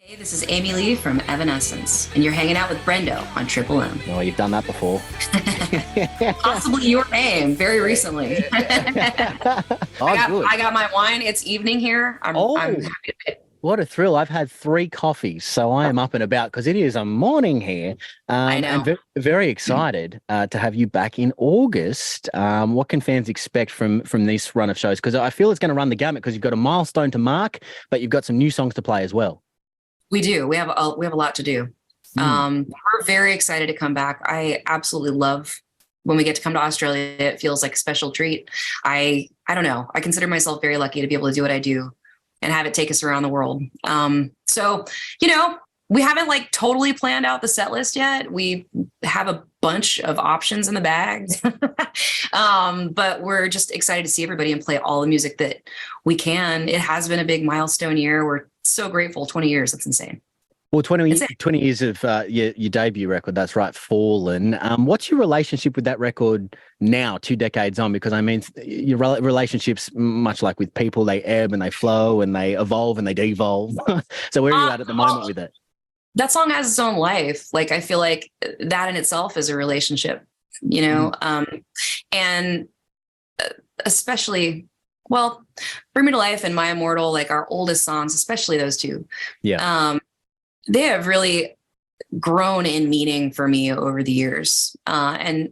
Hey, this is Amy Lee from Evanescence, and you're hanging out with Brendo on Triple M. Oh, you've done that before. Possibly your name very recently. Good. I got my wine. It's evening here. I'm happy to What a thrill. I've had 3 coffees, so I am up and about because it is a morning here. I know. And very excited to have you back in August. What can fans expect from this run of shows? Because I feel it's going to run the gamut because you've got a milestone to mark, but you've got some new songs to play as well. We do. We have a lot to do. We're very excited to come back. I absolutely love when we get to come to Australia. It feels like a special treat. I don't know. I consider myself very lucky to be able to do what I do and have it take us around the world. So, we haven't like totally planned out the set list yet. We have a bunch of options in the bag, but we're just excited to see everybody and play all the music that we can. It has been a big milestone year. We're so grateful. 20 years. That's insane. Well, 20 years of your debut record, that's right, Fallen. What's your relationship with that record now, 2 decades on? Because, I mean, your relationships, much like with people, they ebb and they flow and they evolve and they devolve. So where are you at the moment with it? That song has its own life. Like, I feel like that in itself is a relationship, and especially, well, Bring Me to Life and My Immortal, like our oldest songs, especially those two. Yeah. They have really grown in meaning for me over the years. And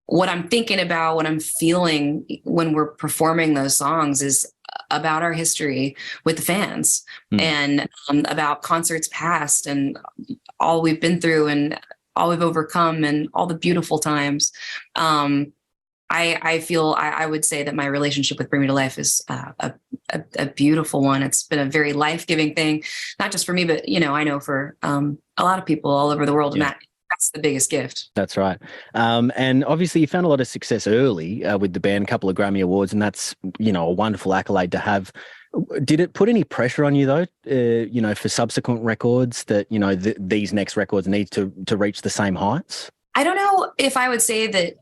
what I'm thinking about, what I'm feeling when we're performing those songs is about our history with the fans and about concerts past and all we've been through and all we've overcome and all the beautiful times. I feel I would say that my relationship with Bring Me to Life is a beautiful one. It's been a very life-giving thing, not just for me, but I know for a lot of people all over the world, and that's the biggest gift. That's right. And obviously you found a lot of success early with the band, a couple of Grammy Awards, and that's, a wonderful accolade to have. Did it put any pressure on you though, for subsequent records that, these next records need to reach the same heights? I don't know if I would say that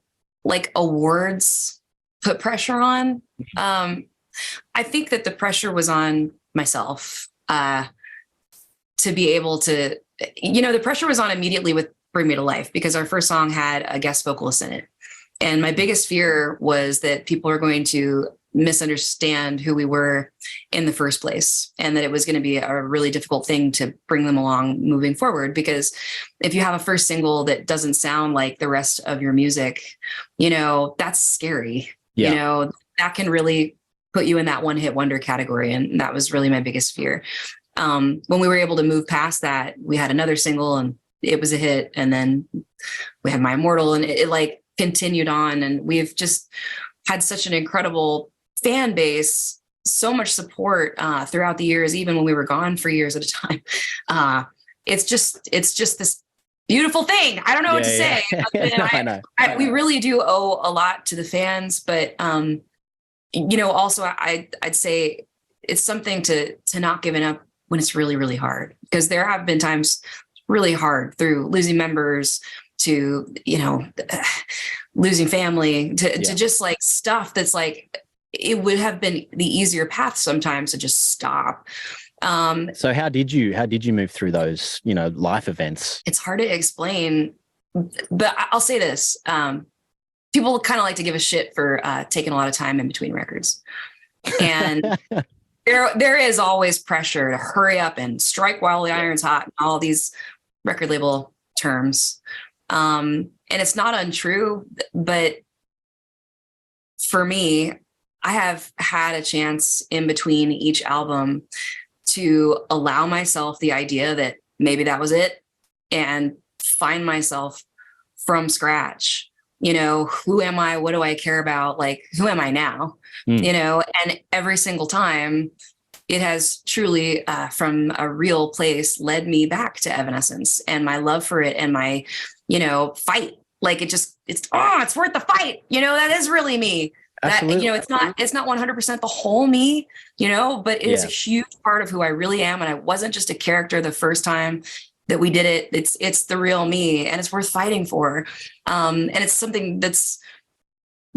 like awards put pressure on. I think that the pressure was on myself to be able to, the pressure was on immediately with Bring Me to Life because our first song had a guest vocalist in it. And my biggest fear was that people are going to misunderstand who we were in the first place and that it was going to be a really difficult thing to bring them along moving forward. Because if you have a first single that doesn't sound like the rest of your music, that's scary. That can really put you in that one hit wonder category. And that was really my biggest fear. When we were able to move past that, we had another single and it was a hit. And then we had My Immortal and it like continued on. And we've just had such an incredible fan base, so much support throughout the years, even when we were gone for years at a time. It's just this beautiful thing. I don't know what to say. I know. We really do owe a lot to the fans, but also I'd say it's something to not giving up when it's really, really hard, because there have been times really hard through losing members to, losing family to just like stuff that's like, it would have been the easier path sometimes to just stop. So how did you move through those, life events? It's hard to explain, but I'll say this. People kind of like to give a shit for taking a lot of time in between records. And there is always pressure to hurry up and strike while the iron's hot and all these record label terms. And it's not untrue, but for me, I have had a chance in between each album to allow myself the idea that maybe that was it and find myself from scratch. Who am I? What do I care about? Like, who am I now? And every single time it has truly from a real place led me back to Evanescence and my love for it and my, fight. Like it's worth the fight. That is really me. Absolutely. That, it's not 100% the whole me, but it is a huge part of who I really am. And I wasn't just a character the first time that we did it. It's the real me and it's worth fighting for. And it's something that's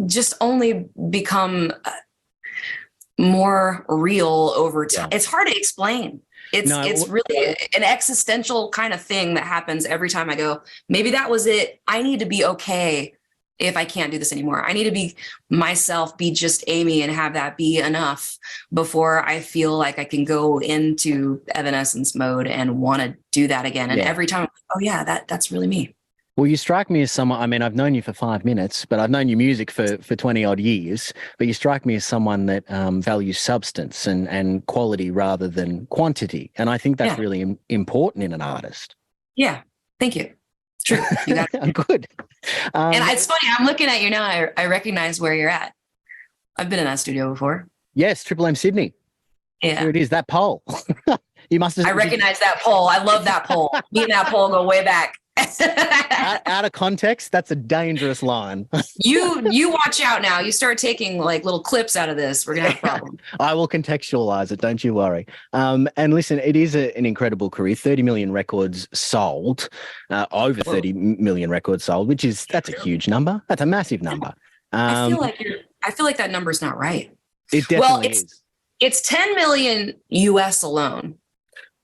just only become more real over time. It's hard to explain. It's really an existential kind of thing that happens every time I go, maybe that was it. I need to be okay if I can't do this anymore. I need to be myself, be just Amy, and have that be enough before I feel like I can go into Evanescence mode and want to do that again. And every time, oh yeah, that's really me. Well, you strike me as someone, I mean, I've known you for 5 minutes, but I've known your music for 20 odd years, but you strike me as someone that values substance and quality rather than quantity. And I think that's really important in an artist. Yeah. Thank you. It's true. You got it. Good. And it's funny. I'm looking at you now. I recognize where you're at. I've been in that studio before. Yes. Triple M Sydney. Yeah. Here it is. That pole. You must have. I recognize that pole. I love that pole. Me and that pole go way back. out of context, that's a dangerous line. You watch out now. You start taking like little clips out of this, we're gonna have a problem. I will contextualize it, don't you worry. And listen, it is an incredible career. 30 million records sold, over 30 million records sold, that's a huge number. That's a massive number. I feel like that number's not right. It definitely is. It's 10 million US alone.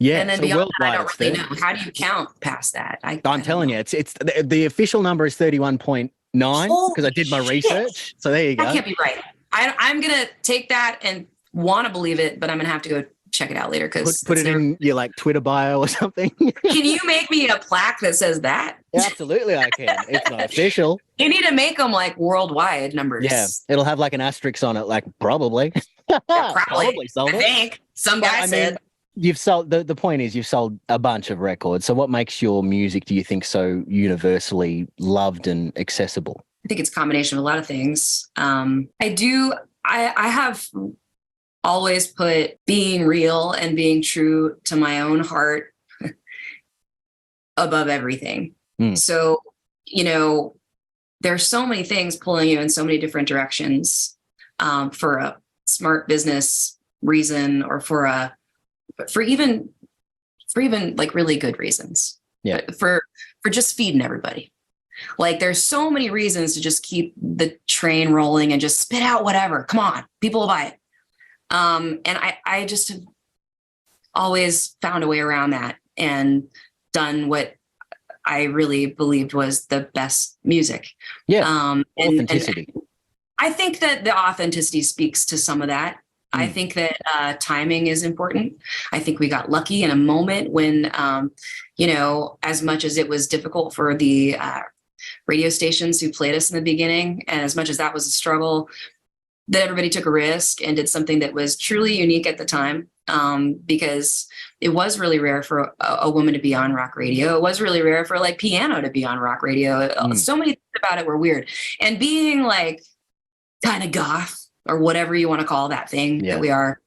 Yeah, and then so beyond that, I don't really know. How do you count past that? I'm telling you, it's the official number is 31.9 because I did my research. So there you go. That can't be right. I'm gonna take that and want to believe it, but I'm gonna have to go check it out later because put it in your like Twitter bio or something. Can you make me a plaque that says that? Yeah, absolutely, I can. It's not official. You need to make them like worldwide numbers. Yeah, it'll have like an asterisk on it, like probably. Yeah, probably sold it. I think some guy said. You've sold the point is you've sold a bunch of records. So what makes your music, do you think, so universally loved and accessible? I think it's a combination of a lot of things. I have always put being real and being true to my own heart above everything. So, there's so many things pulling you in so many different directions for a smart business reason or for even like really good reasons. Yeah. For just feeding everybody. Like there's so many reasons to just keep the train rolling and just spit out whatever. Come on, people will buy it. And I just have always found a way around that and done what I really believed was the best music. Yeah. Authenticity. And I think that the authenticity speaks to some of that. I think that timing is important. I think we got lucky in a moment when, as much as it was difficult for the radio stations who played us in the beginning, and as much as that was a struggle, that everybody took a risk and did something that was truly unique at the time, because it was really rare for a woman to be on rock radio. It was really rare for like piano to be on rock radio. So many things about it were weird. And being like kind of goth, or whatever you want to call that thing that we are.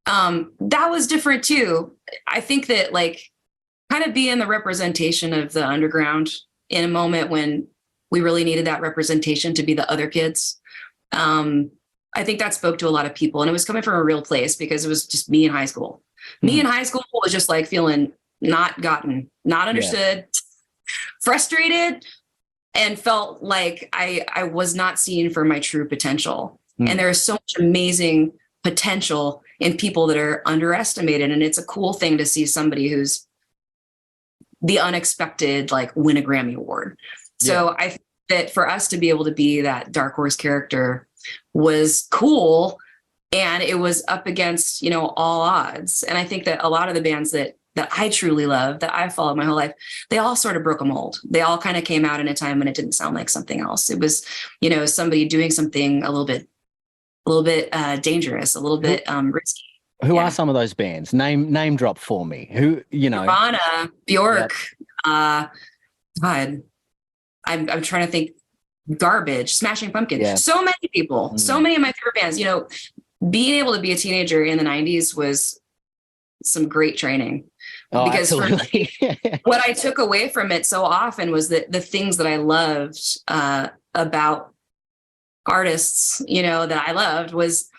That was different too. I think that like kind of being the representation of the underground in a moment when we really needed that representation to be the other kids. I think that spoke to a lot of people, and it was coming from a real place because it was just me in high school. Me in high school was just like feeling not gotten, not understood, frustrated, and felt like I was not seen for my true potential. And there is so much amazing potential in people that are underestimated. And it's a cool thing to see somebody who's the unexpected, like win a Grammy Award. So I think that for us to be able to be that dark horse character was cool. And it was up against, all odds. And I think that a lot of the bands that I truly love, that I've followed my whole life, they all sort of broke a mold. They all kind of came out in a time when it didn't sound like something else. It was, somebody doing something a little bit dangerous, a little bit risky. Who are some of those bands? Name drop for me. Who, Nirvana, Bjork, God, I'm trying to think. Garbage, Smashing Pumpkins. So many people, so many of my favorite bands. Being able to be a teenager in the 90s was some great training. Because for me, what I took away from it so often was that the things that I loved about artists, that I loved was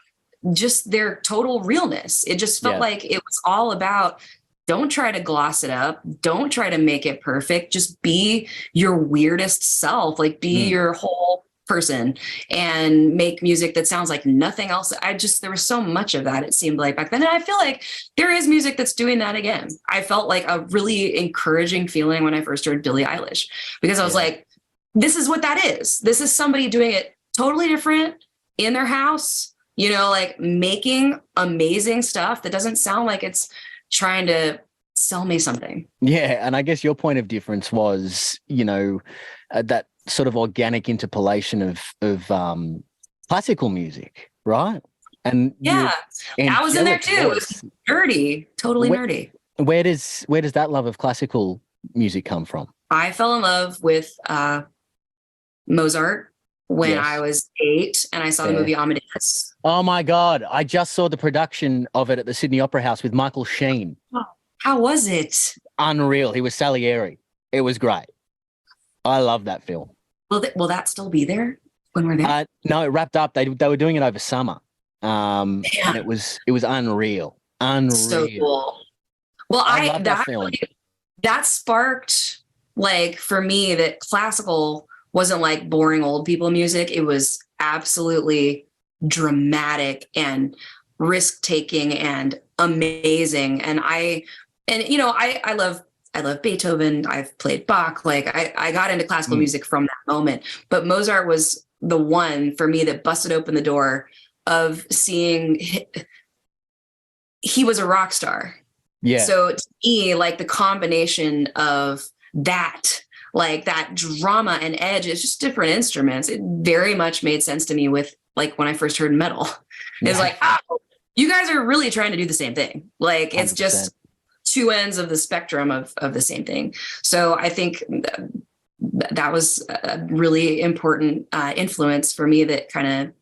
just their total realness. It just felt like it was all about, don't try to gloss it up. Don't try to make it perfect. Just be your weirdest self, like be your whole person and make music that sounds like nothing else. There was so much of that, it seemed like back then. And I feel like there is music that's doing that again. I felt like a really encouraging feeling when I first heard Billie Eilish, because I was like, this is what that is. This is somebody doing it totally different in their house, like making amazing stuff that doesn't sound like it's trying to sell me something. Yeah. And I guess your point of difference was, that sort of organic interpolation of classical music, right? And I was in there too. It was nerdy, totally nerdy. Where does that love of classical music come from? I fell in love with Mozart when I was 8, and I saw the movie Amadeus. Oh my God. I just saw the production of it at the Sydney Opera House with Michael Sheen. Oh, how was it? Unreal. He was Salieri. It was great. I love that film. Will that still be there when we're there? No, it wrapped up. They were doing it over summer. And it was unreal. Unreal. So cool. Well, I love that film. That sparked, like, for me, that classical wasn't like boring old people music. It was absolutely dramatic and risk-taking and amazing. And I love Beethoven. I've played Bach. Like, I got into classical music from that moment. But Mozart was the one for me that busted open the door of seeing he was a rock star. Yeah. So to me, like, the combination of that, like that drama and edge, it's just different instruments. It very much made sense to me with, like, when I first heard metal. It's like, oh, you guys are really trying to do the same thing. Like, it's 100%. Just two ends of the spectrum of the same thing. So I think that was a really important influence for me that kind of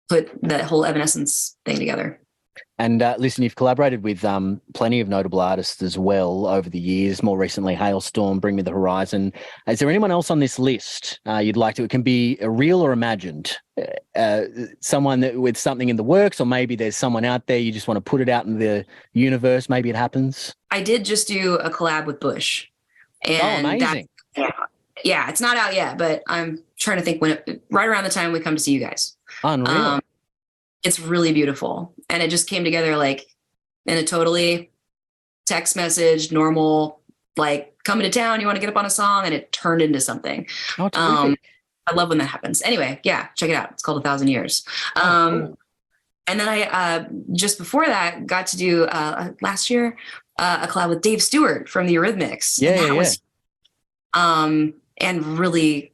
put the whole Evanescence thing together. And listen, you've collaborated with plenty of notable artists as well over the years, more recently Hailstorm, Bring Me the Horizon. Is there anyone else on this list you'd like to? It can be real or imagined, someone with something in the works, or maybe there's someone out there you just want to put it out in the universe. Maybe it happens. I did just do a collab with Bush. And amazing. Yeah, it's not out yet, but I'm trying to think right around the time we come to see you guys. Unreal. It's really beautiful. And it just came together like in a totally text message, normal, like, coming to town, you want to get up on a song, and it turned into something. Oh, terrific. I love when that happens. Anyway, yeah, check it out. It's called 1,000 Years. Cool. And then I, just before that, got to do last year a collab with Dave Stewart from the Eurythmics. And really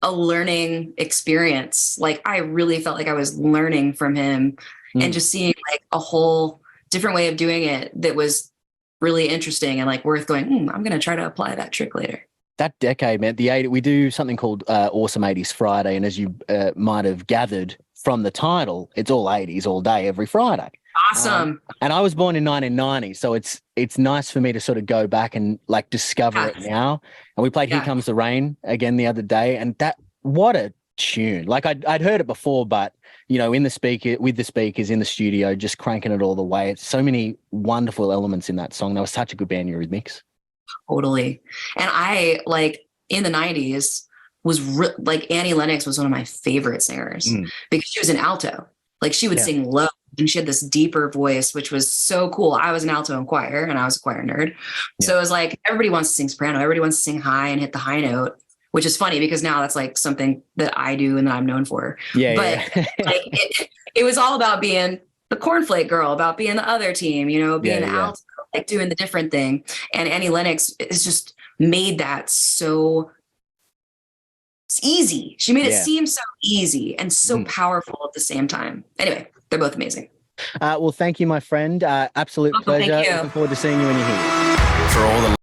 a learning experience. Like, I really felt like I was learning from him and just seeing, like, a whole different way of doing it that was really interesting and, like, worth going, I'm going to try to apply that trick later. That decade, man, we do something called Awesome 80s Friday. And as you might have gathered from the title, it's all 80s all day, every Friday. Awesome. And I was born in 1990, so it's nice for me to sort of go back and, like, discover it now. And we played Here Comes the Rain again the other day, and what a tune. Like, I'd heard it before, but, with the speakers in the studio, just cranking it all the way. It's so many wonderful elements in that song. That was such a good band, Eurythmics. Totally. And I, like, in the 90s was like, Annie Lennox was one of my favorite singers because she was an alto. Like, she would sing low. And she had this deeper voice, which was so cool. I was an alto in choir, and I was a choir nerd. Yeah. So it was like, everybody wants to sing soprano. Everybody wants to sing high and hit the high note, which is funny because now that's, like, something that I do and that I'm known for. Yeah. But like, it was all about being the cornflake girl, about being the other team, being the alto, like, doing the different thing. And Annie Lennox has just made that so easy. She made it seem so easy and so powerful at the same time. Anyway, they're both amazing. Well, thank you, my friend. Absolute pleasure. Thank you. Looking forward to seeing you when you're here. For all the